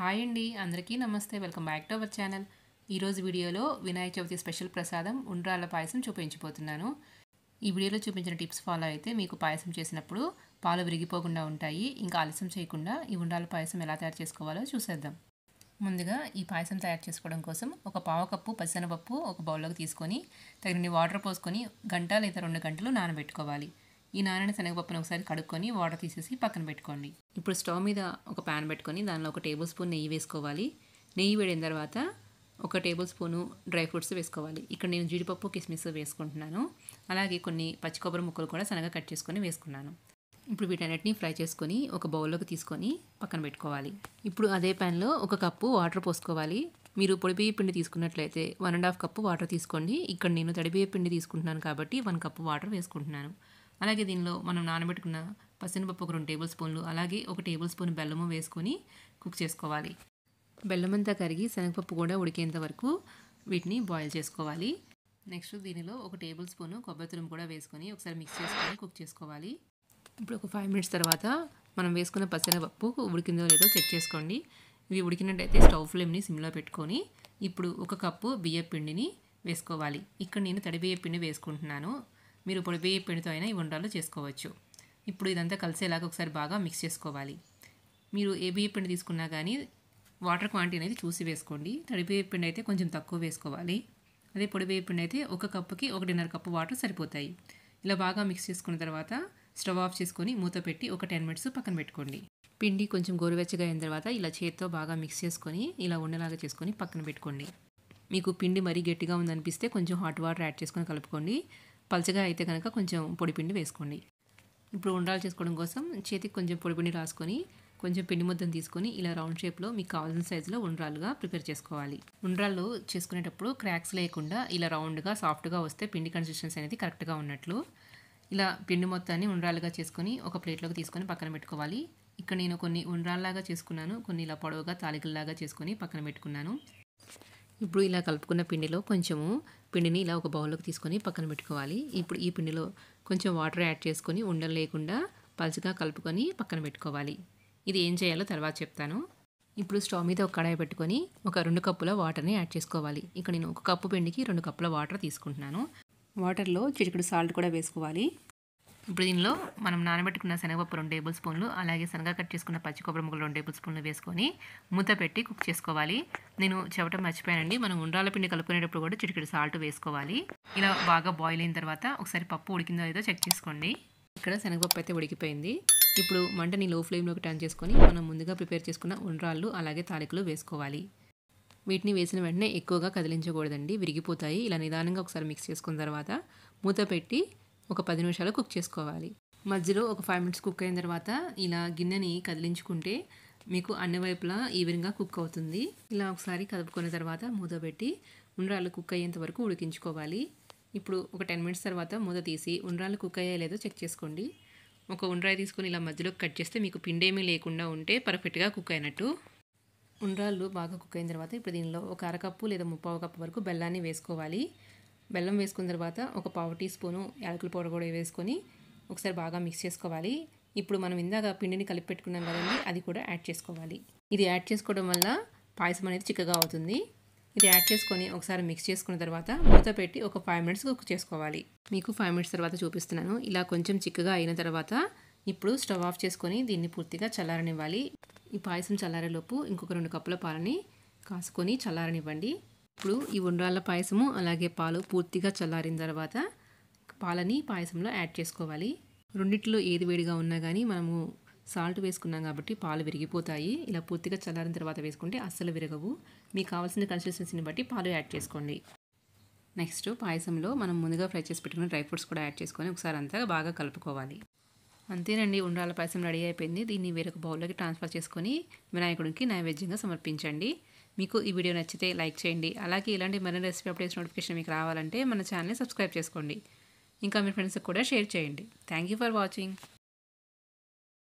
Hi అండి, అందరికీ నమస్తే. Welcome back to our channel. ఈరోజు వీడియోలో వినాయక చవితి స్పెషల్ ప్రసాదం ఉండ్రాళ్ళ పాయసం చూపించబోతున్నాను. ఈ వీడియోలో చూపించిన టిప్స్ ఫాలో అయితే మీకు పాయసం చేసినప్పుడు పాలు విరిగిపోకుండా ఉంటాయి. ఇంకా ఆలస్యం చేయకుండా ఈ ఉండ్రాళ్ళ పాయసం ఎలా తయారు చేసుకోవాలో చూసేద్దాం. ముందుగా ఈ పాయసం తయారు చేసుకోవడం కోసం ఒక పావు కప్పు పచ్చిశనగపప్పు ఒక బౌల్లోకి తీసుకొని తగినన్ని వాటర్ పోసుకొని గంట లేదా 2 గంటలు నానబెట్టుకోవాలి. ఈ నానిన శనగపప్పును ఒకసారి కడుక్కొని వాటర్ తీసేసి పక్కన పెట్టుకోండి. ఇప్పుడు స్టవ్ మీద ఒక ప్యాన్ పెట్టుకొని దానిలో 1 టేబుల్ స్పూన్ నెయ్యి వేసుకోవాలి. నెయ్యి వేడిన తర్వాత 1 టేబుల్ స్పూను డ్రై ఫ్రూట్స్ వేసుకోవాలి. ఇక్కడ నేను జీడిపప్పు కిస్మిస్ వేసుకుంటున్నాను. అలాగే కొన్ని పచ్చి కొబ్బరి ముక్కలు కూడా సన్నగా కట్ చేసుకొని వేసుకున్నాను. ఇప్పుడు వీటన్నిటిని ఫ్రై చేసుకొని ఒక బౌల్లోకి తీసుకొని పక్కన పెట్టుకోవాలి. ఇప్పుడు అదే ప్యాన్లో 1 కప్పు వాటర్ పోసుకోవాలి. మీరు పొడి బియ్య పిండి తీసుకున్నట్లయితే 1.5 కప్పు వాటర్ తీసుకోండి. ఇక్కడ నేను తడి బియ్య పిండి తీసుకుంటున్నాను కాబట్టి 1 కప్పు వాటర్ వేసుకుంటున్నాను. అలాగే దీనిలో మనం నానబెట్టుకున్న పసనపప్పు 2 టేబుల్ స్పూన్లు, అలాగే 1 టేబుల్ స్పూన్ బెల్లము వేసుకొని కుక్ చేసుకోవాలి. బెల్లం అంతా కరిగి శనగపప్పు కూడా ఉడికేంత వరకు వీటిని బాయిల్ చేసుకోవాలి. నెక్స్ట్ దీనిలో 1 టేబుల్ స్పూను కొబ్బరి తురుము కూడా వేసుకొని ఒకసారి మిక్స్ చేసుకొని కుక్ చేసుకోవాలి. ఇప్పుడు ఒక 5 మినిట్స్ తర్వాత మనం వేసుకున్న పసనపప్పు ఉడికిందో లేదో చెక్ చేసుకోండి. ఇవి ఉడికినట్టయితే స్టవ్ ఫ్లేమ్ని సిమ్లో పెట్టుకొని ఇప్పుడు 1 కప్పు బియ్య పిండిని వేసుకోవాలి. ఇక్కడ నేను తడి బియ్య పిండి వేసుకుంటున్నాను. మీరు పొడి బియ్య పిండితో అయినా ఈ ఉండ్రాలు చేసుకోవచ్చు. ఇప్పుడు ఇదంతా కలిసేలాగా ఒకసారి బాగా మిక్స్ చేసుకోవాలి. మీరు ఏ బియ్య పిండి తీసుకున్నా కానీ వాటర్ క్వాంటిటీ అనేది చూసి వేసుకోండి. తడి బియ్య పిండి అయితే కొంచెం తక్కువ వేసుకోవాలి. అదే పొడి బియ్య పిండి అయితే 1 కప్పుకి 1.5 కప్పు వాటర్ సరిపోతాయి. ఇలా బాగా మిక్స్ చేసుకున్న తర్వాత స్టవ్ ఆఫ్ చేసుకొని మూత పెట్టి ఒక 10 మినిట్స్ పక్కన పెట్టుకోండి. పిండి కొంచెం గోరువెచ్చగా అయిన తర్వాత ఇలా చేత్తో బాగా మిక్స్ చేసుకొని ఇలా ఉండలాగా చేసుకొని పక్కన పెట్టుకోండి. మీకు పిండి మరీ గట్టిగా ఉందనిపిస్తే కొంచెం హాట్ వాటర్ యాడ్ చేసుకొని కలుపుకోండి. పలచగా అయితే కనుక కొంచెం పొడిపిండి వేసుకోండి. ఇప్పుడు ఉండ్రాలు చేసుకోవడం కోసం చేతికి కొంచెం పొడిపిండి రాసుకొని కొంచెం పిండి ముద్దను తీసుకొని ఇలా రౌండ్ షేప్లో మీకు కావాల్సిన సైజులో ఉండ్రాలుగా ప్రిపేర్ చేసుకోవాలి. ఉండ్రాళ్ళు చేసుకునేటప్పుడు క్రాక్స్ లేకుండా ఇలా రౌండ్గా సాఫ్ట్గా వస్తే పిండి కన్సిస్టెన్సీ అనేది కరెక్ట్గా ఉన్నట్లు. ఇలా పిండి మొత్తాన్ని ఉండ్రాలుగా చేసుకొని ఒక ప్లేట్లోకి తీసుకొని పక్కన పెట్టుకోవాలి. ఇక్కడ నేను కొన్ని ఉండ్రాల్లాగా చేసుకున్నాను, కొన్ని ఇలా పొడవుగా తాలికల్లాగా చేసుకొని పక్కన పెట్టుకున్నాను. ఇప్పుడు ఇలా కలుపుకున్న పిండిలో కొంచెము పిండిని ఇలా ఒక బౌల్లోకి తీసుకొని పక్కన పెట్టుకోవాలి. ఇప్పుడు ఈ పిండిలో కొంచెం వాటర్ యాడ్ చేసుకొని ఉండలు లేకుండా పలుచగా కలుపుకొని పక్కన పెట్టుకోవాలి. ఇది ఏం చేయాలో తర్వాత చెప్తాను. ఇప్పుడు స్టవ్ మీద ఒక కడాయి పెట్టుకొని ఒక 2 కప్పుల వాటర్ని యాడ్ చేసుకోవాలి. ఇక్కడ నేను 1 కప్పు పిండికి 2 కప్పుల వాటర్ తీసుకుంటున్నాను. వాటర్లో చిటికెడు సాల్ట్ కూడా వేసుకోవాలి. ఇప్పుడు దీనిలో మనం నానబెట్టుకున్న శనగపప్పు 2 టేబుల్ స్పూన్లు, అలాగే సన్నగా కట్ చేసుకున్న పచ్చి కొబ్బరి ముక్కలు 2 టేబుల్ స్పూన్లు వేసుకొని మూత పెట్టి కుక్ చేసుకోవాలి. నేను చెప్పడం మర్చిపోయానండి, మనం ఉండ్రాల పిండి కలుపుకునేటప్పుడు కూడా చిటికెడు సాల్ట్ వేసుకోవాలి. ఇలా బాగా బాయిల్ అయిన తర్వాత ఒకసారి పప్పు ఉడికిందో లేదో చెక్ చేసుకోండి. ఇక్కడ శనగపప్పు అయితే ఉడికిపోయింది. ఇప్పుడు మంటని లో ఫ్లేమ్లోకి టర్న్ చేసుకొని మనం ముందుగా ప్రిపేర్ చేసుకున్న ఉండ్రాళ్ళు అలాగే తాలికలు వేసుకోవాలి. వీటిని వేసిన వెంటనే ఎక్కువగా కదిలించకూడదండి, విరిగిపోతాయి. ఇలా నిదానంగా ఒకసారి మిక్స్ చేసుకున్న తర్వాత మూత పెట్టి ఒక 10 నిమిషాలు కుక్ చేసుకోవాలి. మధ్యలో ఒక 5 మినిట్స్ కుక్ అయిన తర్వాత ఇలా గిన్నెని కదిలించుకుంటే మీకు అన్ని వైపులా ఈవెన్గా కుక్ అవుతుంది. ఇలా ఒకసారి కలుపుకున్న తర్వాత మూత పెట్టి ఉండ్రాళ్ళు కుక్ అయ్యేంత వరకు ఉడికించుకోవాలి. ఇప్పుడు ఒక 10 మినిట్స్ తర్వాత మూత తీసి ఉండ్రాళ్ళు కుక్ అయ్యాయో లేదో చెక్ చేసుకోండి. ఒక ఉండ్రాయి తీసుకొని ఇలా మధ్యలోకి కట్ చేస్తే మీకు పిండి ఏమీ లేకుండా ఉంటే పర్ఫెక్ట్గా కుక్ అయినట్టు. ఉండ్రాళ్ళు బాగా కుక్ అయిన తర్వాత ఇప్పుడు దీనిలో ఒక 1/2 కప్పు లేదా 3/4 కప్పు వరకు బెల్లాన్ని వేసుకోవాలి. బెల్లం వేసుకున్న తర్వాత ఒక 1/2 టీ స్పూను యాలకుల పౌడర్ కూడా వేసుకొని ఒకసారి బాగా మిక్స్ చేసుకోవాలి. ఇప్పుడు మనం ఇందాక పిండిని కలిపి పెట్టుకున్నాం కదండి, అది కూడా యాడ్ చేసుకోవాలి. ఇది యాడ్ చేసుకోవడం వల్ల పాయసం అనేది చిక్కగా అవుతుంది. ఇది యాడ్ చేసుకొని ఒకసారి మిక్స్ చేసుకున్న తర్వాత మూత పెట్టి ఒక 5 మినిట్స్ కుక్ చేసుకోవాలి. మీకు 5 మినిట్స్ తర్వాత చూపిస్తున్నాను. ఇలా కొంచెం చిక్కగా అయిన తర్వాత ఇప్పుడు స్టవ్ ఆఫ్ చేసుకొని దీన్ని పూర్తిగా చల్లారనివ్వాలి. ఈ పాయసం చల్లారేలోపు ఇంకొక 2 కప్పుల పాలని కాసుకొని చల్లారనివ్వండి. ఇప్పుడు ఈ ఉండ్రాళ్ళ పాయసము అలాగే పాలు పూర్తిగా చల్లారిన తర్వాత పాలని పాయసంలో యాడ్ చేసుకోవాలి. రెండిట్లో ఏది వేడిగా ఉన్నా కానీ మనము సాల్ట్ వేసుకున్నాం కాబట్టి పాలు విరిగిపోతాయి. ఇలా పూర్తిగా చల్లారిన తర్వాత వేసుకుంటే అస్సలు విరగవు. మీకు కావాల్సిన కన్సిస్టెన్సీని బట్టి పాలు యాడ్ చేసుకోండి. నెక్స్ట్ పాయసంలో మనం ముందుగా ఫ్రై చేసి పెట్టుకున్న డ్రై ఫ్రూట్స్ కూడా యాడ్ చేసుకొని ఒకసారి అంతా బాగా కలుపుకోవాలి. అంతేనండి, ఉండ్రాళ్ళ పాయసం రెడీ అయిపోయింది. దీన్ని వేరొక బౌల్లోకి ట్రాన్స్ఫర్ చేసుకొని వినాయకుడికి నైవేద్యంగా సమర్పించండి. మీకు ఈ వీడియో నచ్చితే లైక్ చేయండి. అలాగే ఇలాంటి మరిన్ని రెసిపీ అప్డేట్స్ నోటిఫికేషన్ మీకు రావాలంటే మన ఛానల్ని సబ్స్క్రైబ్ చేసుకోండి. ఇంకా మీ ఫ్రెండ్స్కి కూడా షేర్ చేయండి. Thank you for watching.